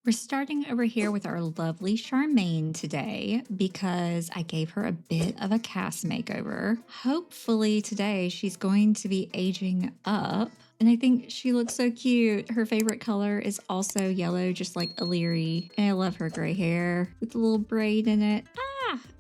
We're starting over here with our lovely Charmaine today because I gave her a bit of a cast makeover. Hopefully today she's going to be aging up. And I think she looks so cute. Her favorite color is also yellow, just like Illyri. And I love her gray hair with a little braid in it.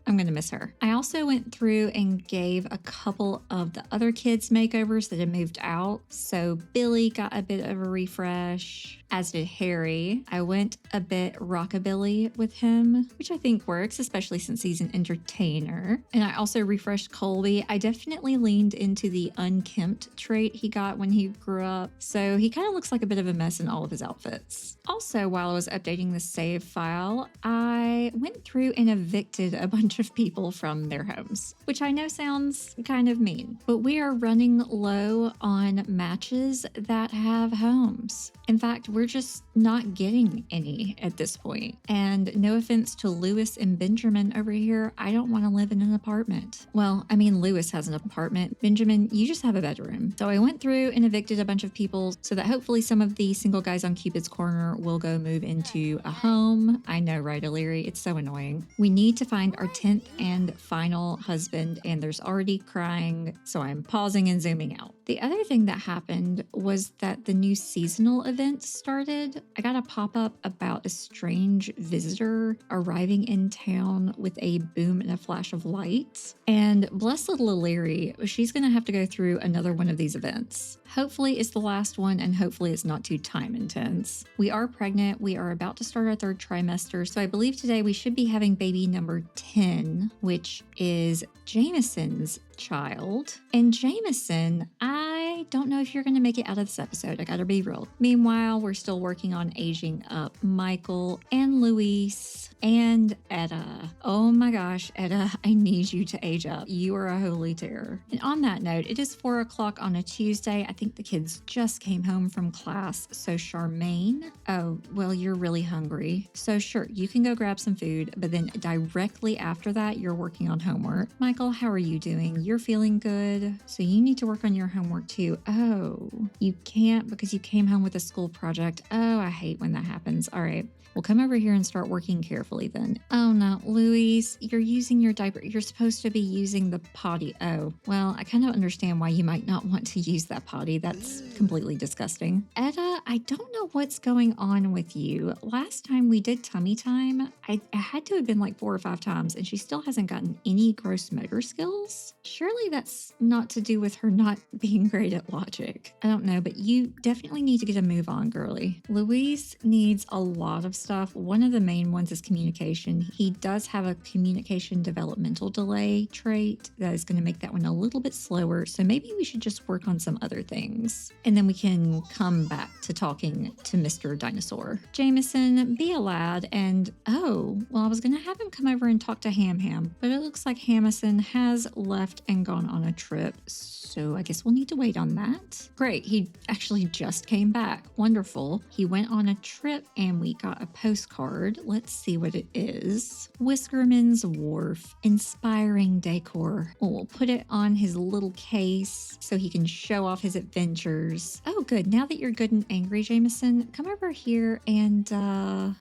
I'm going to miss her. I also went through and gave a couple of the other kids makeovers that had moved out. So Billy got a bit of a refresh, as did Harry. I went a bit rockabilly with him, which I think works, especially since he's an entertainer. And I also refreshed Colby. I definitely leaned into the unkempt trait he got when he grew up. So he kind of looks like a bit of a mess in all of his outfits. Also, while I was updating the save file, I went through and evicted a bunch of people from their homes, which I know sounds kind of mean, but we are running low on matches that have homes. In fact, we're just not getting any at this point. And no offense to Lewis and Benjamin over here, I don't want to live in an apartment. Well, I mean, Lewis has an apartment. Benjamin, you just have a bedroom. So I went through and evicted a bunch of people so that hopefully some of the single guys on Cupid's Corner will go move into a home. I know, right, Illyri? It's so annoying. We need to find our 10th and final husband, and there's already crying, so I'm pausing and zooming out. The other thing that happened was that the new seasonal event started. I got a pop-up about a strange visitor arriving in town with a boom and a flash of light. And bless little Illyri, she's going to have to go through another one of these events. Hopefully it's the last one, and hopefully it's not too time intense. We are pregnant. We are about to start our 3rd trimester, so I believe today we should be having baby number 10, which is Jameson's child. And Jameson, I don't know if you're going to make it out of this episode. I gotta be real. Meanwhile, we're still working on aging up Michael and Luis and Etta. Oh my gosh, Etta, I need you to age up. You are a holy terror. And on that note, it is 4 o'clock on a Tuesday. I think the kids just came home from class. So Charmaine, oh, well, you're really hungry. So sure, you can go grab some food, but then directly after that, you're working on homework. Michael, how are you doing? You're feeling good. So you need to work on your homework too. Oh, you can't because you came home with a school project. Oh, I hate when that happens. All right. Well, come over here and start working carefully then. Oh no, Luis, you're using your diaper. You're supposed to be using the potty. Oh, well, I kind of understand why you might not want to use that potty. That's completely disgusting. Etta, I don't know what's going on with you. Last time we did tummy time, I had to have been like 4 or 5 times, and she still hasn't gotten any gross motor skills. Surely that's not to do with her not being great at logic. I don't know, but you definitely need to get a move on, girly. Luis needs a lot of stuff. One of the main ones is communication. He does have a communication developmental delay trait that is going to make that one a little bit slower. So maybe we should just work on some other things. And then we can come back to talking to Mr. Dinosaur. Jameson, be a lad. And oh, well, I was going to have him come over and talk to Ham Ham, but it looks like Hamison has left and gone on a trip. So I guess we'll need to wait on that. Great. He actually just came back. Wonderful. He went on a trip and we got a postcard. Let's see what it is. Whiskerman's Wharf. Inspiring decor. Oh, we'll put it on his little case so he can show off his adventures. Oh, good. Now that you're good and angry, Jameson, come over here and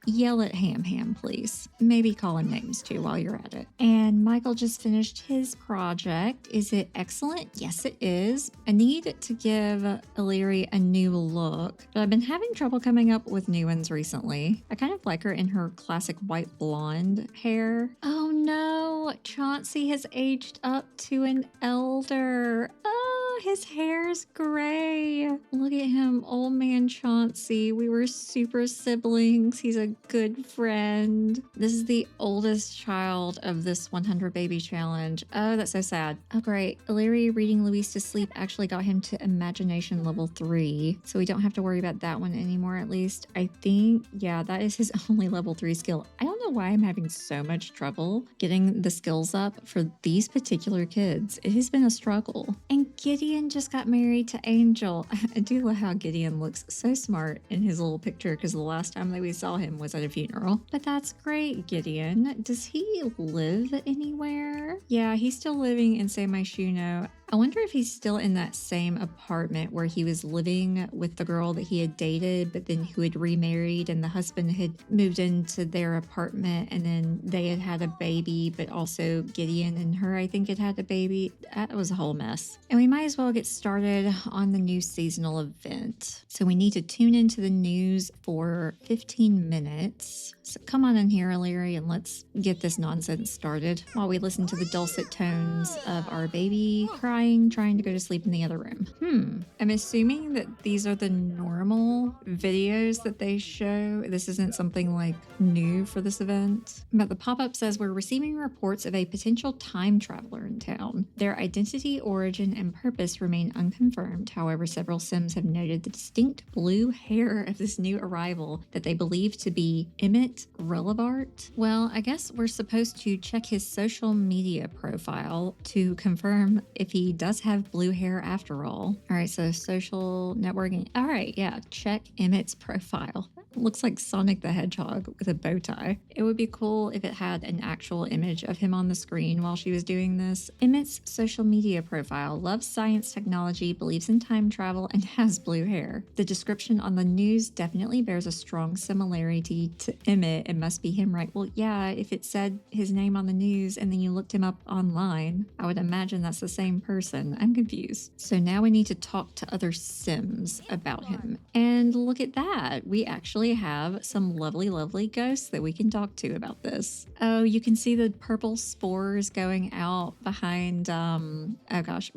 yell at Ham Ham, please. Maybe call him names too while you're at it. And Michael just finished his project. Is it excellent? Yes, it is. I need to give Illyri a new look, but I've been having trouble coming up with new ones recently. I kind of like her in her classic white blonde hair. Oh no, Chauncey has aged up to an elder. Oh, his hair's gray. Look at him, old man Chauncey. We were super siblings. He's a good friend. This is the oldest child of this 100 baby challenge. Oh, that's so sad. Oh, great. Illyri reading Luis to sleep actually got him to imagination level 3, so we don't have to worry about that one anymore, at least. I think, yeah, that is his only level 3 skill. I don't know why I'm having so much trouble getting the skills up for these particular kids. It has been a struggle. And Gideon just got married to Angel. I do love how Gideon looks so smart in his little picture because the last time that we saw him was at a funeral. But that's great, Gideon. Does he live anywhere? Yeah, he's still living in San Myshuno. I wonder if he's still in that same apartment where he was living with the girl that he had dated, but then who had remarried, and the husband had moved into their apartment, and then they had had a baby, but also Gideon and her, I think, had had a baby. That was a whole mess. And we might as well get started on the new seasonal event. So we need to tune into the news for 15 minutes. So come on in here, O'Leary, and let's get this nonsense started while we listen to the dulcet tones of our baby crying, trying to go to sleep in the other room. I'm assuming that these are the normal videos that they show. This isn't something like new for this event. But the pop-up says we're receiving reports of a potential time traveler in town. Their identity, origin, and purpose remain unconfirmed. However, several Sims have noted the distinct blue hair of this new arrival that they believe to be Emmett Relevart. Well, I guess we're supposed to check his social media profile to confirm if he does have blue hair after all. All right, so social networking. All right, yeah, check Emmett's profile. Looks like Sonic the Hedgehog with a bow tie. It would be cool if it had an actual image of him on the screen while she was doing this. Emmett's social media profile: loves science technology, believes in time travel, and has blue hair. The description on the news definitely bears a strong similarity to Emmett. It must be him, right? Well, yeah, if it said his name on the news and then you looked him up online, I would imagine that's the same person. I'm confused. So now we need to talk to other Sims about him. And look at that. We actually have some lovely ghosts that we can talk to about this. Oh, you can see the purple spores going out behind oh gosh,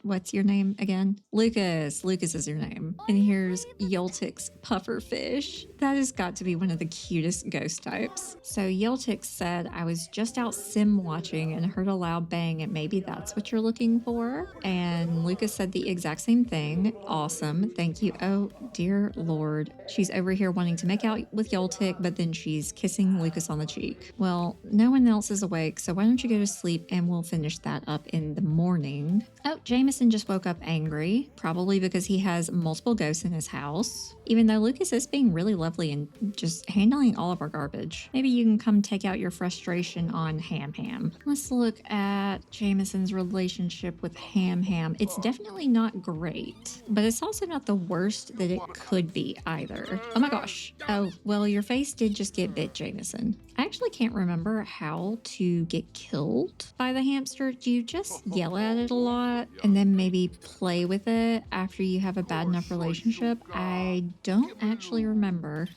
what's your name again? Lucas. Lucas is your name. And here's Yoltik's pufferfish. That has got to be one of the cutest ghost types. So Yoltik said, I was just out sim watching and heard a loud bang, and maybe that's what you're looking for. And Lucas said the exact same thing. Awesome. Thank you. Oh dear Lord. She's over here wanting to make out with Yoltik, but then she's kissing Lucas on the cheek. Well, no one else is awake, so why don't you go to sleep and we'll finish that up in the morning. Oh, Jameson just woke up angry, probably because he has multiple ghosts in his house, even though Lucas is being really lovely and just handling all of our garbage. Maybe you can come take out your frustration on Ham Ham. Let's look at Jameson's relationship with Ham Ham. It's definitely not great, but it's also not the worst that it could be either. Oh my gosh. Oh, well, your face did just get bit, Jameson. I actually can't remember how to get killed by the hamster. Do you just yell at it a lot and then maybe play with it after you have a bad enough relationship? I don't actually remember.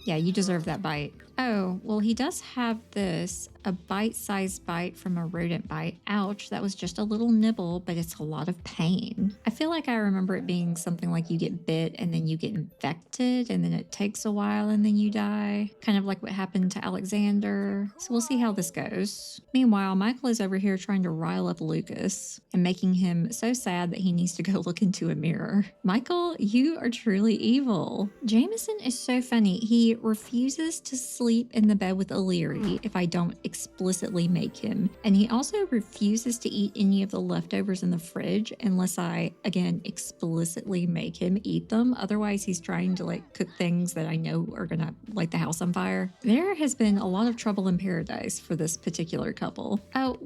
Yeah, you deserve that bite. Oh, well, he does have this, a bite-sized bite from a rodent bite. Ouch, that was just a little nibble, but it's a lot of pain. I feel like I remember it being something like you get bit and then you get infected and then it takes a while and then you die. Kind of like what happened to Alexander. So we'll see how this goes. Meanwhile, Michael is over here trying to rile up Lucas and making him so sad that he needs to go look into a mirror. Michael, you are truly evil. Jameson is so funny. He refuses to sleep in the bed with O'Leary if I don't explicitly make him. And he also refuses to eat any of the leftovers in the fridge unless I, again, explicitly make him eat them. Otherwise, he's trying to cook things that I know are gonna light the house on fire. There has been a lot of trouble in paradise for this particular couple. Oh,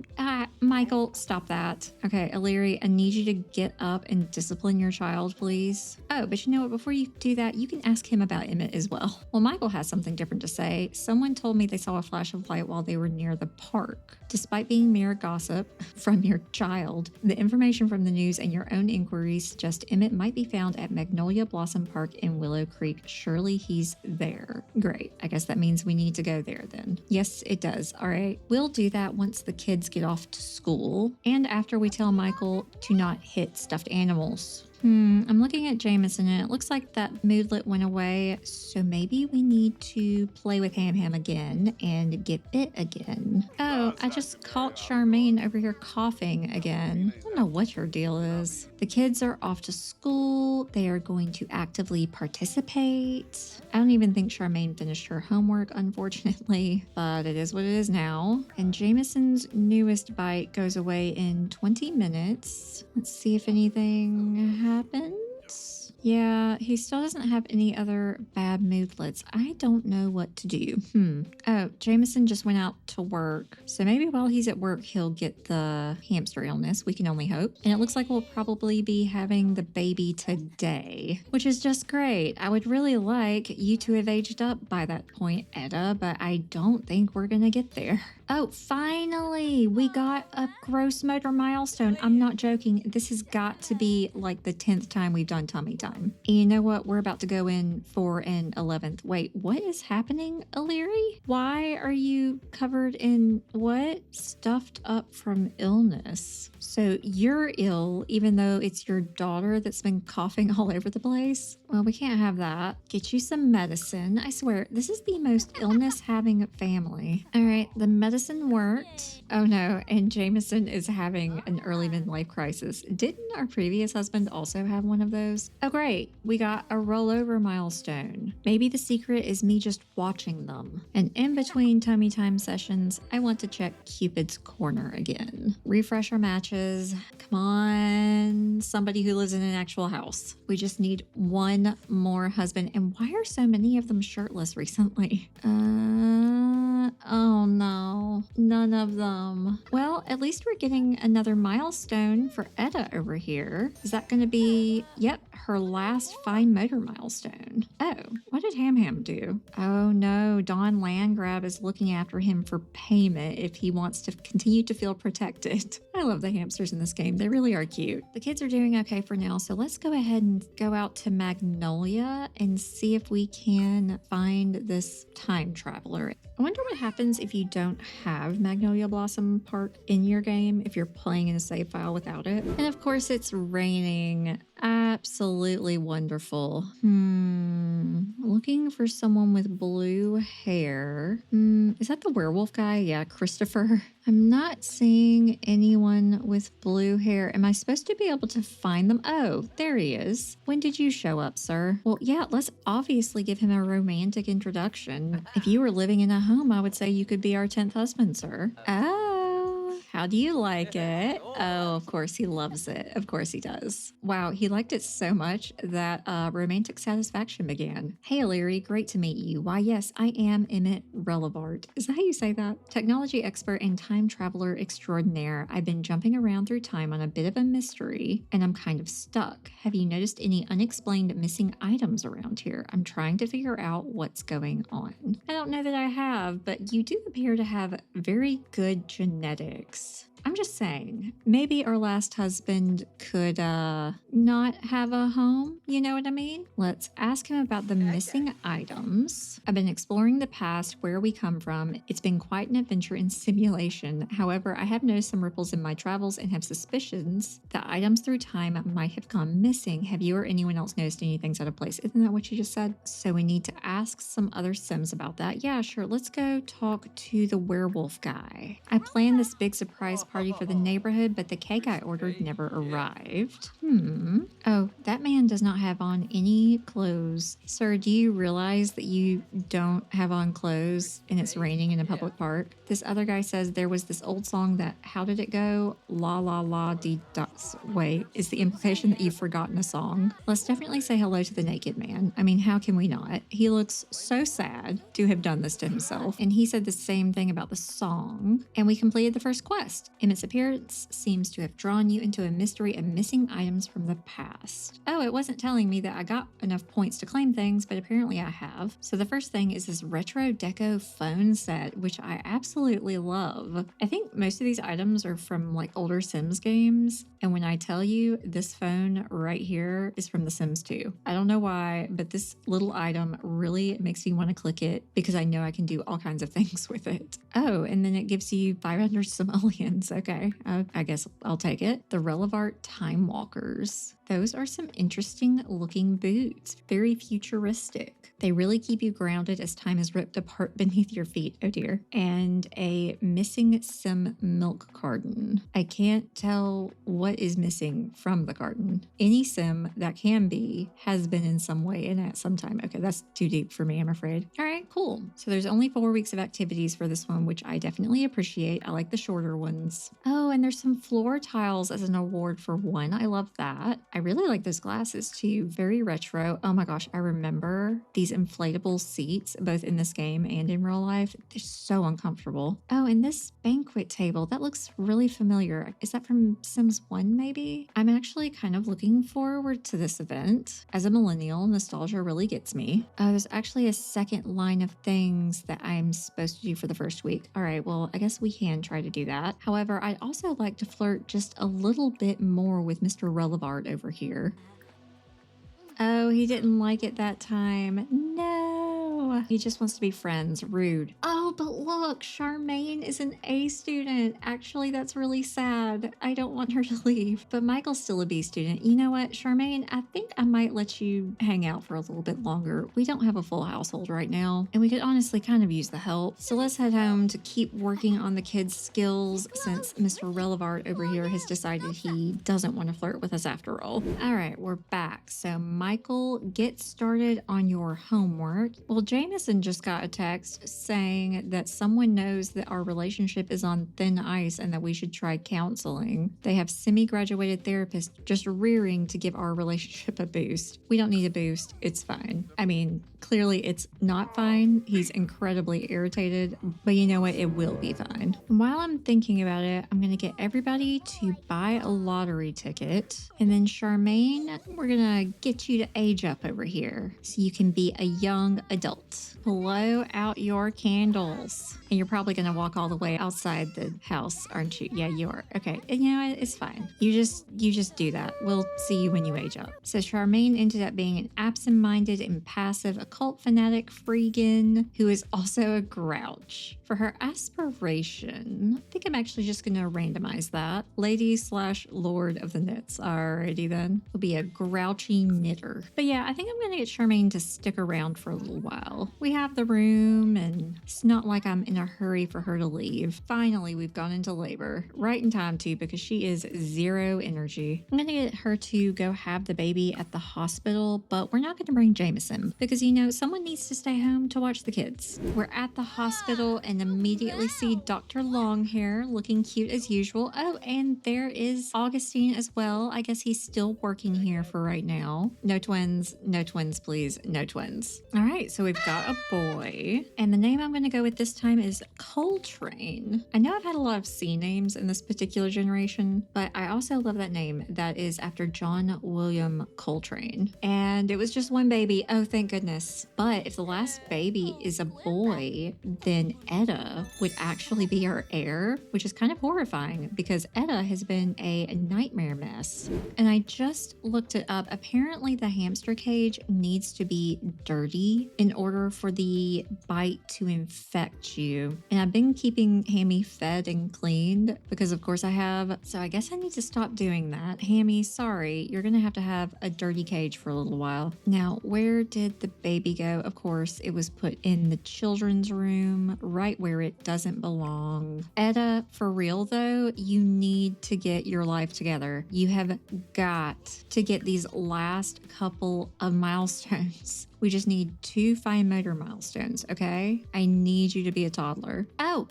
Michael, stop that. Okay, O'Leary, I need you to get up and discipline your child, please. Oh, but you know what? Before you do that, you can ask him about Emmett as well. Well, Michael has something different to say. Someone told me they saw a flash of light while they were near the park. Despite being mere gossip from your child, the information from the news and your own inquiries suggest Emmett might be found at Magnolia Blossom Park in Willow Creek. Surely he's there. Great. I guess that means we need to go there then. Yes, it does. All right. We'll do that once the kids get off to school and after we tell Michael to not hit stuffed animals. I'm looking at Jameson and it looks like that moodlet went away, so maybe we need to play with Ham Ham again and get bit again. Oh, I just caught Charmaine over here coughing again. I don't know what her deal is. The kids are off to school. They are going to actively participate. I don't even think Charmaine finished her homework, unfortunately, but it is what it is now. And Jameson's newest bite goes away in 20 minutes. Let's see if anything happens. Yeah, he still doesn't have any other bad moodlets. I don't know what to do. Oh, Jameson just went out to work. So maybe while he's at work, he'll get the hamster illness. We can only hope. And it looks like we'll probably be having the baby today, which is just great. I would really like you to have aged up by that point, Etta, but I don't think we're going to get there. Oh, finally, we got a gross motor milestone. I'm not joking. This has got to be like the 10th time we've done tummy time. And you know what? We're about to go in for an 11th. Wait, what is happening, Illyri? Why are you covered in what? Stuffed up from illness. So you're ill, even though it's your daughter that's been coughing all over the place? Well, we can't have that. Get you some medicine. I swear, this is the most illness-having family. All right, the medicine worked. Oh no, and Jameson is having an early midlife crisis. Didn't our previous husband also have one of those? Oh great, we got a rollover milestone. Maybe the secret is me just watching them. And in between tummy time sessions, I want to check Cupid's corner again. Refresh our matches. Come on, somebody who lives in an actual house. We just need one more husband. And why are so many of them shirtless recently? Oh no, none of them. Well, at least we're getting another milestone for Etta over here. Is that going to be, yep, her last fine motor milestone. Oh, what did Ham Ham do? Oh no, Don Landgrab is looking after him for payment if he wants to continue to feel protected. I love the hamsters in this game. They really are cute. The kids are doing okay for now, so let's go ahead and go out to Magnolia and see if we can find this time traveler. I wonder what happens if you don't have Magnolia Blossom Park in your game, if you're playing in a save file without it. And of course it's raining. Absolutely wonderful. Looking for someone with blue hair. Is that the werewolf guy? Yeah, Christopher. I'm not seeing anyone with blue hair. Am I supposed to be able to find them? Oh, there he is. When did you show up, sir? Well, yeah, let's obviously give him a romantic introduction. If you were living in a home, I would say you could be our 10th husband, sir. Oh, how do you like it? Oh, of course he loves it. Of course he does. Wow, he liked it so much that romantic satisfaction began. Hey, Illyri, great to meet you. Why, yes, I am Emmett Relevart. Is that how you say that? Technology expert and time traveler extraordinaire. I've been jumping around through time on a bit of a mystery, and I'm kind of stuck. Have you noticed any unexplained missing items around here? I'm trying to figure out what's going on. I don't know that I have, but you do appear to have very good genetics. I'm just saying, maybe our last husband could not have a home, you know what I mean? Let's ask him about the missing items. I've been exploring the past, where we come from. It's been quite an adventure in simulation. However, I have noticed some ripples in my travels and have suspicions that items through time might have gone missing. Have you or anyone else noticed anything's out of place? Isn't that what you just said? So we need to ask some other Sims about that. Yeah, sure. Let's go talk to the werewolf guy. I planned this big surprise party for the neighborhood, but the cake I ordered never arrived. Oh, that man does not have on any clothes. Sir, do you realize that you don't have on clothes and it's raining in a public park? This other guy says there was this old song that, how did it go? La la la dee dots. Wait, is the implication that you've forgotten a song? Let's definitely say hello to the naked man. I mean, how can we not? He looks so sad to have done this to himself. And he said the same thing about the song. And we completed the first quest. Emmett's appearance seems to have drawn you into a mystery of missing items from the past. Oh, it wasn't telling me that I got enough points to claim things, but apparently I have. So the first thing is this retro deco phone set, which I absolutely love. I think most of these items are from like older Sims games. And when I tell you this phone right here is from The Sims 2. I don't know why, but this little item really makes me want to click it because I know I can do all kinds of things with it. Oh, and then it gives you 500 simoleons. Okay, I guess I'll take it. The Relevart Time Walkers. Those are some interesting looking boots. Very futuristic. They really keep you grounded as time is ripped apart beneath your feet. Oh dear. And a missing Sim milk carton. I can't tell what is missing from the carton. Any Sim that can be has been in some way in it at some time. Okay, that's too deep for me, I'm afraid. All right, cool. So there's only 4 weeks of activities for this one, which I definitely appreciate. I like the shorter ones. Oh, and there's some floor tiles as an award for one. I love that. I really like those glasses too. Very retro. Oh my gosh, I remember these inflatable seats both in this game and in real life. They're so uncomfortable. Oh, and this banquet table, that looks really familiar. Is that from Sims 1 maybe? I'm actually kind of looking forward to this event. As a millennial, nostalgia really gets me. There's actually a second line of things that I'm supposed to do for the first week. All right, well, I guess we can try to do that. However, I'd also like to flirt just a little bit more with Mr. Relevant over here. Oh, he didn't like it that time. No, he just wants to be friends. Rude. Oh, but look, Charmaine is an A student. Actually, that's really sad. I don't want her to leave. But Michael's still a B student. You know what, Charmaine? I think I might let you hang out for a little bit longer. We don't have a full household right now, and we could honestly kind of use the help. So let's head home to keep working on the kids' skills since Mr. Relevant over here has decided he doesn't want to flirt with us after all. All right, we're back. So Michael, get started on your homework. Well, Jameson just got a text saying that someone knows that our relationship is on thin ice and that we should try counseling. They have semi-graduated therapists just rearing to give our relationship a boost. We don't need a boost. It's fine. I mean, clearly it's not fine. He's incredibly irritated, but you know what? It will be fine. And while I'm thinking about it, I'm going to get everybody to buy a lottery ticket. And then Charmaine, we're going to get you to age up over here so you can be a young adult. Blow out your candles. And you're probably going to walk all the way outside the house, aren't you? Yeah, you are. Okay. And you know what? It's fine. You just do that. We'll see you when you age up. So Charmaine ended up being an absent-minded and passive occult fanatic freegan who is also a grouch. For her aspiration, I think I'm actually just going to randomize that. Lady/Lord of the Knits. Alrighty then. Will be a grouchy knitter. But yeah, I think I'm going to get Charmaine to stick around for a little while. We have the room and it's not like I'm in a hurry for her to leave. Finally, we've gone into labor. Right in time too, because she is zero energy. I'm going to get her to go have the baby at the hospital, but we're not going to bring Jameson because, you know, someone needs to stay home to watch the kids. We're at the hospital and immediately see Dr. Longhair looking cute as usual. Oh, and there is Augustine as well. I guess he's still working here for right now. No twins, please. No twins. All right, so we've got a boy. And the name I'm going to go with this time is Coltrane. I know I've had a lot of C names in this particular generation, but I also love that name. That is after John William Coltrane. And it was just one baby. Oh, thank goodness. But if the last baby is a boy, then Etta would actually be our heir, which is kind of horrifying because Etta has been a nightmare mess. And I just looked it up. Apparently the hamster cage needs to be dirty in order for the bite to infect you. And I've been keeping Hammy fed and cleaned because of course I have. So I guess I need to stop doing that. Hammy, sorry, you're gonna have to have a dirty cage for a little while. Now, where did the baby go? Of course, it was put in the children's room, right where it doesn't belong. Etta, for real though, you need to get your life together. You have got to get these last couple of milestones. We just need 2 fine motor milestones, okay? I need you to be a toddler. Oh,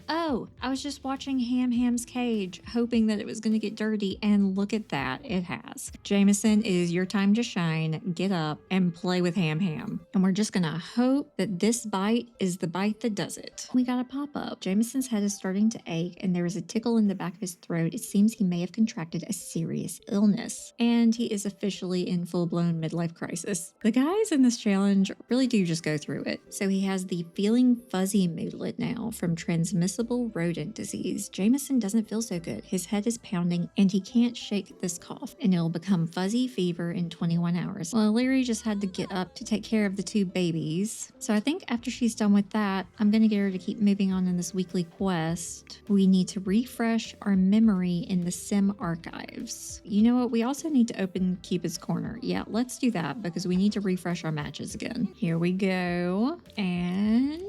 I was just watching Ham's cage, hoping that it was gonna get dirty, and look at that, it has. Jameson, it is your time to shine. Get up and play with Ham. And we're just gonna hope that this bite is the bite that does it. We got a pop-up. Jameson's head is starting to ache, and there is a tickle in the back of his throat. It seems he may have contracted a serious illness, and he is officially in full-blown midlife crisis. The guys in this challenge really do just go through it. So he has the feeling fuzzy moodlet now from transmissible rodent disease. Jameson doesn't feel so good. His head is pounding and he can't shake this cough, and it'll become fuzzy fever in 21 hours. Well, Larry just had to get up to take care of the 2 babies. So I think after she's done with that, I'm gonna get her to keep moving on in this weekly quest. We need to refresh our memory in the sim archives. You know what? We also need to open Cupid's Corner. Yeah, let's do that because we need to refresh our matches again. Here we go. And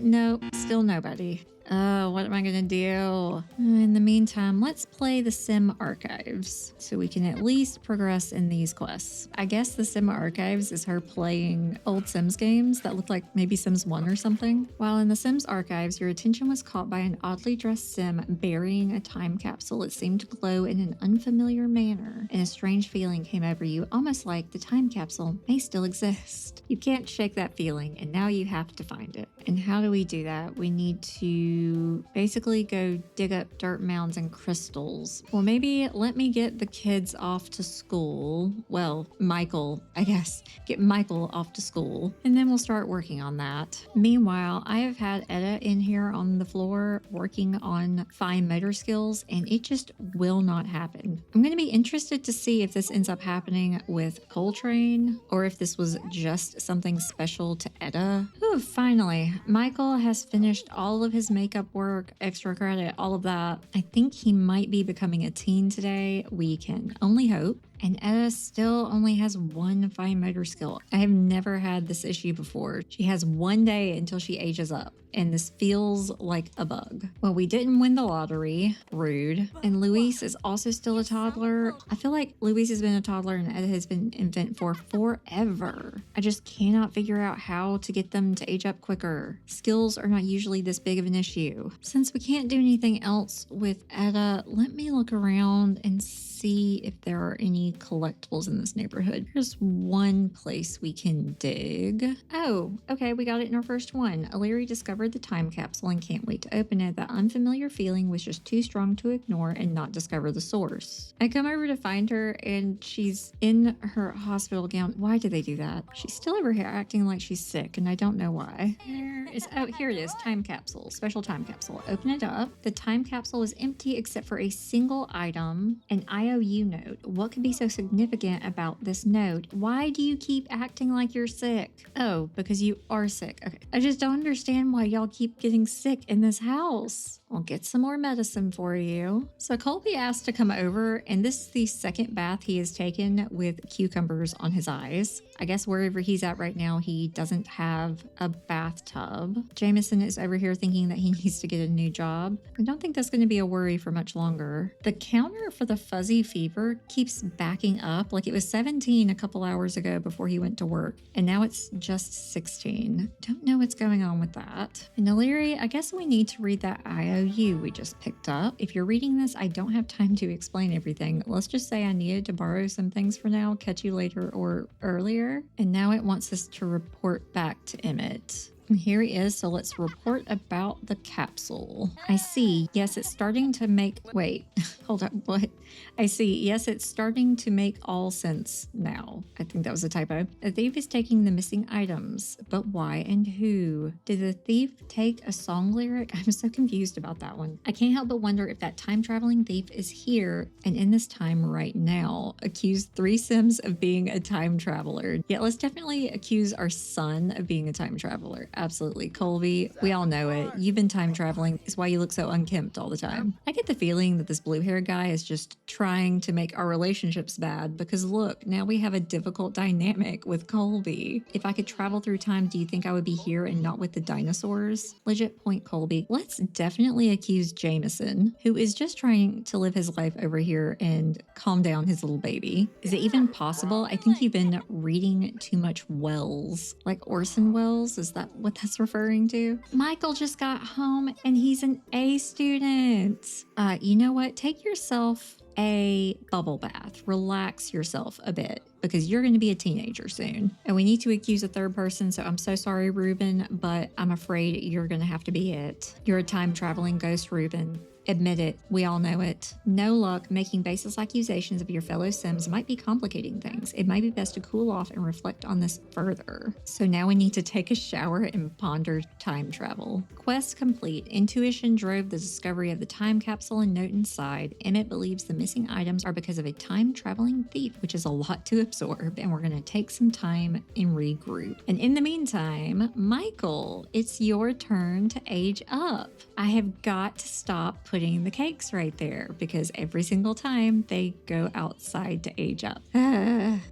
no, still nobody. Oh, what am I going to do? In the meantime, let's play the Sim Archives so we can at least progress in these quests. I guess the Sim Archives is her playing old Sims games that look like maybe Sims 1 or something. While in the Sims Archives, your attention was caught by an oddly dressed Sim burying a time capsule. It seemed to glow in an unfamiliar manner, and a strange feeling came over you, almost like the time capsule may still exist. You can't shake that feeling, and now you have to find it. And how do we do that? We need to basically go dig up dirt mounds and crystals. Well, maybe let me get the kids off to school. Well, Michael, I guess. Get Michael off to school, and then we'll start working on that. Meanwhile, I have had Etta in here on the floor working on fine motor skills, and it just will not happen. I'm going to be interested to see if this ends up happening with Coltrane, or if this was just something special to Etta. Whew, finally, Michael has finished all of his makeup work, extra credit, all of that. I think he might be becoming a teen today. We can only hope. And Etta still only has one fine motor skill. I have never had this issue before. She has one day until she ages up, and this feels like a bug. Well, we didn't win the lottery. Rude. And Luis is also still a toddler. I feel like Luis has been a toddler and Etta has been infant for forever. I just cannot figure out how to get them to age up quicker. Skills are not usually this big of an issue. Since we can't do anything else with Etta, let me look around and see if there are any collectibles in this neighborhood. There's one place we can dig. Oh, okay, we got it in our first one. Illyri discovered the time capsule and can't wait to open it. That unfamiliar feeling was just too strong to ignore and not discover the source. I come over to find her and she's in her hospital gown. Why do they do that? She's still over here acting like she's sick and I don't know why. Here it is, time capsule, special time capsule. Open it up. The time capsule is empty except for a single item, an IOU note. What could be so significant about this note? Why do you keep acting like you're sick? Oh, because you are sick. Okay. I just don't understand why y'all keep getting sick in this house. I'll get some more medicine for you. So Colby asked to come over, and this is the second bath he has taken with cucumbers on his eyes. I guess wherever he's at right now, he doesn't have a bathtub. Jameson is over here thinking that he needs to get a new job. I don't think that's going to be a worry for much longer. The counter for the fuzzy fever keeps backing up. Like it was 17 a couple hours ago before he went to work, and now it's just 16. Don't know what's going on with that. And Illyri, I guess we need to read that IOU we just picked up. If you're reading this, I don't have time to explain everything. Let's just say I needed to borrow some things for now, catch you later or earlier. And now it wants us to report back to Emmett. And here he is, so let's report about the capsule. I see, yes, it's starting to make, wait, hold up, what? I see, yes, it's starting to make all sense now. I think that was a typo. The thief is taking the missing items, but why and who? Did the thief take a song lyric? I'm so confused about that one. I can't help but wonder if that time-traveling thief is here and in this time right now. Accused 3 Sims of being a time traveler. Yeah, let's definitely accuse our son of being a time traveler. Absolutely. Colby, we all know it. You've been time traveling. It's why you look so unkempt all the time. I get the feeling that this blue-haired guy is just trying to make our relationships bad because look, now we have a difficult dynamic with Colby. If I could travel through time, do you think I would be here and not with the dinosaurs? Legit point, Colby. Let's definitely accuse Jameson, who is just trying to live his life over here and calm down his little baby. Is it even possible? I think you've been reading too much Wells. Like Orson Welles? Is that what that's referring to? Michael just got home and he's an A student. You know what? Take yourself a bubble bath. Relax yourself a bit because you're going to be a teenager soon. And we need to accuse a third person, so I'm so sorry, Ruben, but I'm afraid you're going to have to be it. You're a time traveling ghost, Ruben. Admit it. We all know it. No luck. Making baseless accusations of your fellow Sims might be complicating things. It might be best to cool off and reflect on this further. So now we need to take a shower and ponder time travel. Quest complete. Intuition drove the discovery of the time capsule and note inside. Emmett believes the missing items are because of a time-traveling thief, which is a lot to absorb, and we're going to take some time and regroup. And in the meantime, Michael, it's your turn to age up. I have got to stop putting the cakes right there because every single time they go outside to age up.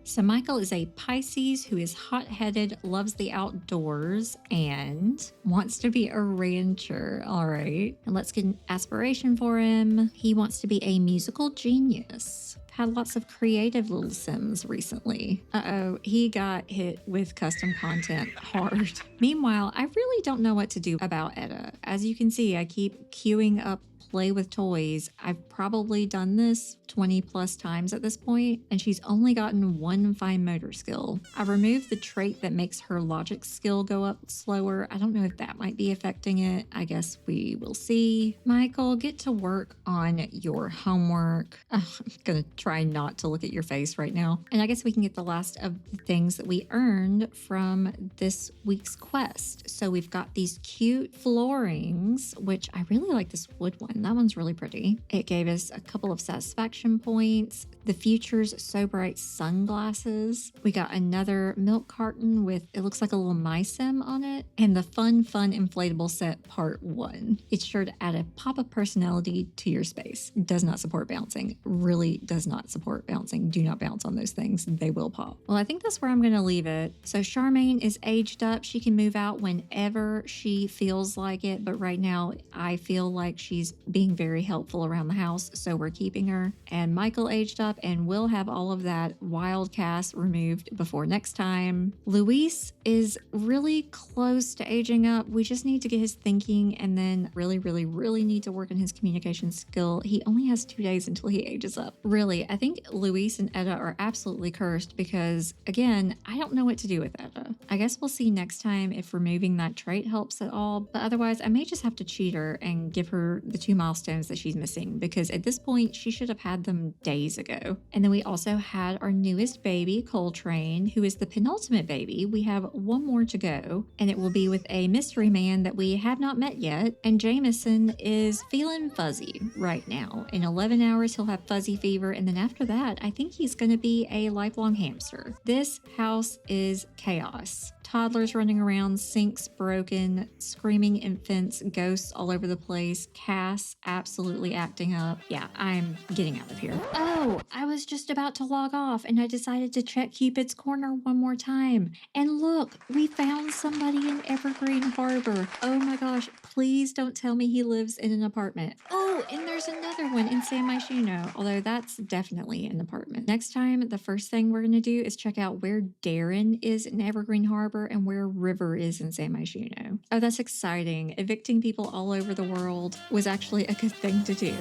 So Michael is a Pisces who is hot-headed, loves the outdoors, and wants to be a rancher. All right. And let's get an aspiration for him. He wants to be a musical genius. Had lots of creative little Sims recently. Uh-oh, he got hit with custom content hard. Meanwhile, I really don't know what to do about Etta. As you can see, I keep queuing up play with toys. I've probably done this 20 plus times at this point, and she's only gotten one fine motor skill. I removed the trait that makes her logic skill go up slower. I don't know if that might be affecting it. I guess we will see. Michael, get to work on your homework. I'm gonna try not to look at your face right now. And I guess we can get the last of the things that we earned from this week's quest. So we've got these cute floorings, which I really like this wood one. That one's really pretty. It gave us a couple of satisfaction points. The Future's So Bright sunglasses. We got another milk carton with, it looks like a little my sim on it. And the Fun Inflatable Set Part 1. It's sure to add a pop of personality to your space. Does not support bouncing. Really does not support bouncing. Do not bounce on those things. They will pop. Well, I think that's where I'm going to leave it. So Charmaine is aged up. She can move out whenever she feels like it. But right now, I feel like she's being very helpful around the house. So we're keeping her. And Michael aged up and we'll have all of that wild cast removed before next time. Luis is really close to aging up. We just need to get his thinking and then really need to work on his communication skill. He only has 2 days until he ages up. Really, I think Luis and Etta are absolutely cursed because, again, I don't know what to do with Etta. I guess we'll see next time if removing that trait helps at all, but otherwise I may just have to cheat her and give her the 2 milestones that she's missing because at this point she should have had them days ago. And then we also had our newest baby, Coltrane, who is the penultimate baby. We have one more to go, and it will be with a mystery man that we have not met yet. And Jameson is feeling fuzzy right now. In 11 hours, he'll have fuzzy fever, and then after that, I think he's going to be a lifelong hamster. This house is chaos. Toddlers running around, sinks broken, screaming infants, ghosts all over the place, Cass absolutely acting up. Yeah, I'm getting out of here. Oh, I was just about to log off and I decided to check Cupid's Corner one more time. And look, we found somebody in Evergreen Harbor. Oh my gosh, please don't tell me he lives in an apartment. Oh, and there's another one in San Myshuno, although that's definitely an apartment. Next time, the first thing we're going to do is check out where Darren is in Evergreen Harbor and where River is in San Myshuno. Oh, that's exciting. Evicting people all over the world was actually a good thing to do.